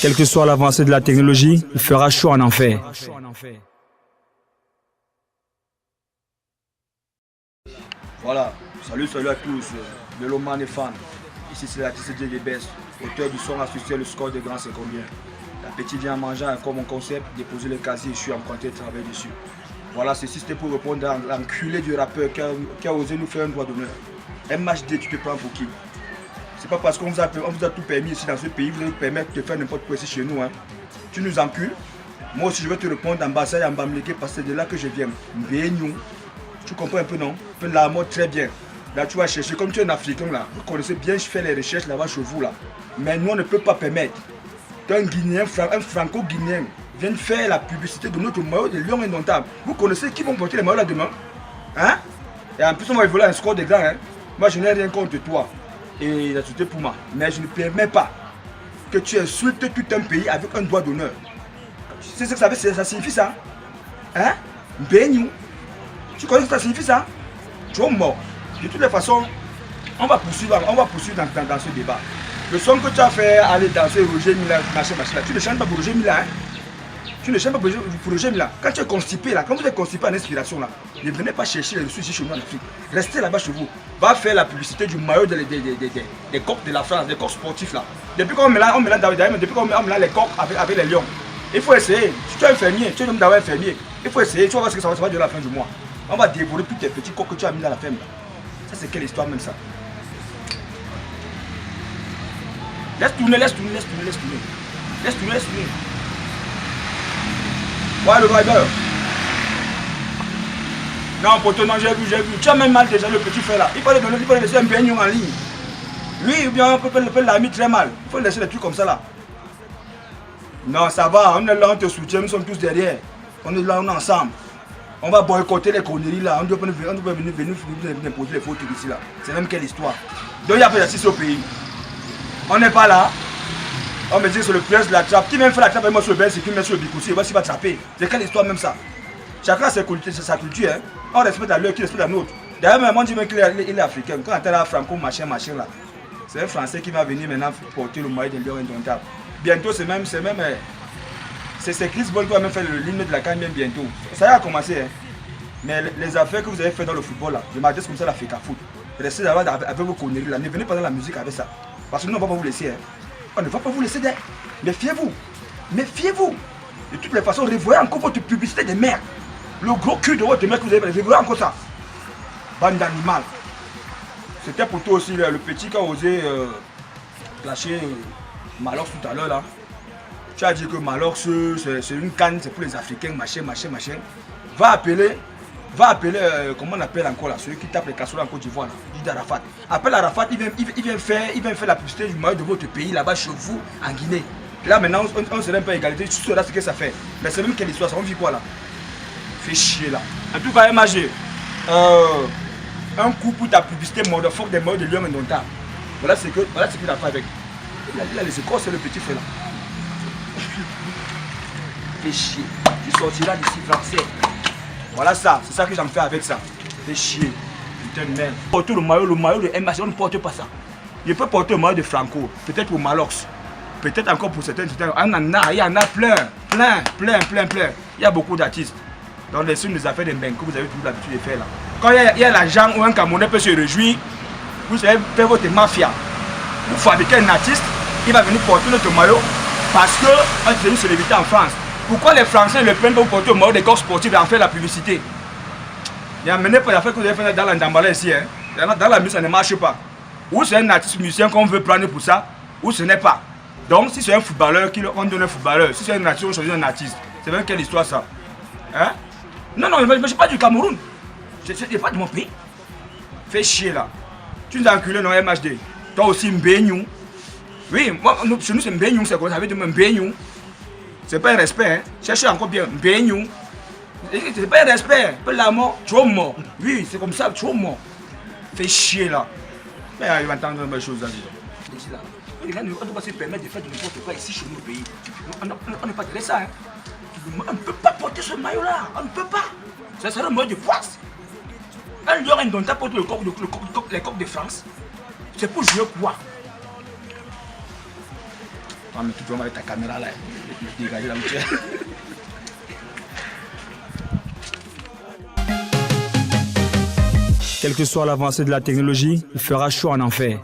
Quelle que soit l'avancée de la technologie, il fera chaud en enfer. Voilà, salut à tous, mélomanes et fans. Ici c'est l'artiste Diego Best, auteur du son associé Le score des grands c'est combien. La petite vient manger comme mon concept, déposer le casier, je suis en train de travailler dessus. Voilà, ceci c'était pour répondre à l'enculé du rappeur qui a osé nous faire un droit d'honneur. MHD, tu te prends pour qui? C'est pas parce qu'on vous a tout permis ici dans ce pays, vous allez nous permettre de faire n'importe quoi ici chez nous. Hein. Tu nous encules. Moi aussi je vais te répondre en Bassa et en Bamlégué parce que c'est de là que je viens. Mbéignou. Tu comprends un peu non? Un peu la mode très bien. Là tu vas chercher, comme tu es un Africain là, vous connaissez bien, je fais les recherches là-bas chez vous là. Mais nous on ne peut pas permettre qu'un Guinéen, un Franco-Guinéen vienne faire la publicité de notre maillot de Lion Indomptable. Vous connaissez qui vont porter les maillots là demain? Hein? Et en plus on va évoluer un score de grands. Hein? Moi je n'ai rien contre toi. Et la société pour moi. Mais je ne permets pas que tu insultes tout un pays avec un droit d'honneur. Tu sais ce que ça signifie ça? Hein? Béni. Tu connais ce que ça signifie ça? Tu es mort. De toutes les façons, on va poursuivre dans ce débat. Le son que tu as fait aller danser Roger Mila, machin, là, tu ne chantes pas pour Roger Mila. Hein? Tu ne chantes pas pour Roger Mila. Quand tu es constipé là, quand vous êtes constipé en inspiration là, ne venez pas chercher les ressources chez nous en Afrique. Restez là-bas chez vous. Va faire la publicité du maillot des coqs de la France, des coqs sportifs là. Depuis qu'on met là les coqs avec les lions. Il faut essayer. Si tu es infirmier, tu es un homme d'avoir infirmier. Il faut essayer, tu vas voir ce que ça va durer à la fin du mois. On va dévorer tous tes petits coqs que tu as mis dans la ferme. Ça c'est quelle histoire même ça? Laisse tourner. Ouais le rider. Non poteau, non j'ai vu. Tu as même mal déjà le petit frère là. Il faut le laisser un baignon en ligne. Lui ou bien on peut l'ami très mal. Il faut laisser des trucs comme ça là. Non ça va, on est là, on te soutient, nous sommes tous derrière. On est là, on est ensemble. On va boycotter les conneries là. On doit venir imposer les fautes ici là. C'est même quelle histoire. Donc il y a fait ça au pays. On n'est pas là. On me dit que c'est le prince de la trappe. Qui même fait la trappe avec moi sur le bain, c'est qui met sur le bicoussi. Voici va trapper. C'est quelle histoire même ça? Chacun a sa culture. Hein. On respecte la leur qui respecte la nôtre. D'ailleurs, même on dit même qu'il est africain. Quand on entend là Franco machin là. C'est un Français qui va venir maintenant porter le maillot de Lion Indomptable. Bientôt c'est Chris Ball qui va même faire le ligne de la canne bientôt. Ça a commencé. Hein. Mais les affaires que vous avez fait dans le football là, je m'adresse comme ça la FECA foot. Restez là avec vos conneries là. Ne venez pas dans la musique avec ça. Parce que nous on ne va pas vous laisser. Hein. On ne va pas vous laisser d'air. Méfiez-vous. De toutes les façons, revoyez encore votre publicité de merde. Le gros cul de votre mère que vous avez, revoyez encore ça. Bande d'animal. C'était pour toi aussi le petit qui a osé clasher Malox tout à l'heure là. Tu as dit que Malox c'est une canne, c'est pour les Africains, machin. Va appeler, comment on appelle encore là, celui qui tape les casseroles en Côte d'Ivoire, Didier Arafat. Appelle Arafat, il vient faire la publicité du maillot de votre pays là-bas chez vous, en Guinée. Là maintenant, on serait un peu égalité, tu sauras ce que ça fait. Mais c'est même quelle histoire, ça on vit quoi là? Fais chier là. En tout cas, MAG, un coup pour ta publicité motherfuck des maillots de Lion Indomptable. Voilà ce qu'il a fait avec. Il a laissé corser le petit frère là. Fais chier. Tu sortiras d'ici français. Voilà ça, c'est ça que j'en fais avec ça. Fais chier. Putain de merde. Porter le maillot de MHD, on ne porte pas ça. Je peux porter le maillot de Franco, peut-être pour Malox. Peut-être encore pour certains. Il y en a plein. Il y a beaucoup d'artistes. Dans les signes des affaires de Mbenko, vous avez toujours l'habitude de faire là. Quand il y a l'argent où un Camerounais peut se réjouir, vous savez faire votre mafia. Vous fabriquez un artiste, il va venir porter notre maillot parce que c'est une célébrité en France. Pourquoi les Français le prennent pour porter le maillot des corps sportifs et en faire la publicité? Il y a mené pour l'affaire que vous avez fait dans l'Andambala ici. Hein. Dans la musique, ça ne marche pas. Ou c'est un artiste musicien qu'on veut prendre pour ça, ou ce n'est pas. Donc si c'est un footballeur, on donne un footballeur. Si c'est un artiste, on choisit un artiste. C'est même quelle histoire ça? Hein? Non, je ne suis pas du Cameroun. Je ne suis pas de mon pays. Fais chier là. Tu nous as enculé dans MHD. Toi aussi Mbéignou. Oui, moi, chez nous c'est Mbéignou, c'est quoi ça veut dire Mbéignou. C'est pas un respect, hein. Cherchez encore bien Mbéignou. C'est pas un respect. Peu la mort, tu es mort. Oui, c'est comme ça, tu es mort. Fais chier là. Mais il va entendre une bonne chose là. Les gens ne doivent pas se permettre de faire de n'importe quoi ici chez nous au pays. On n'est pas de ça, hein. On ne peut pas porter ce maillot là, on ne peut pas. Ça serait un maillot de poisse. Un Lion Indomptable porte les coqs de France. C'est pour jouer quoi? mais tu peux mettre ta caméra là et dégager la routière. Quelle que soit l'avancée de la technologie, il fera chaud en enfer.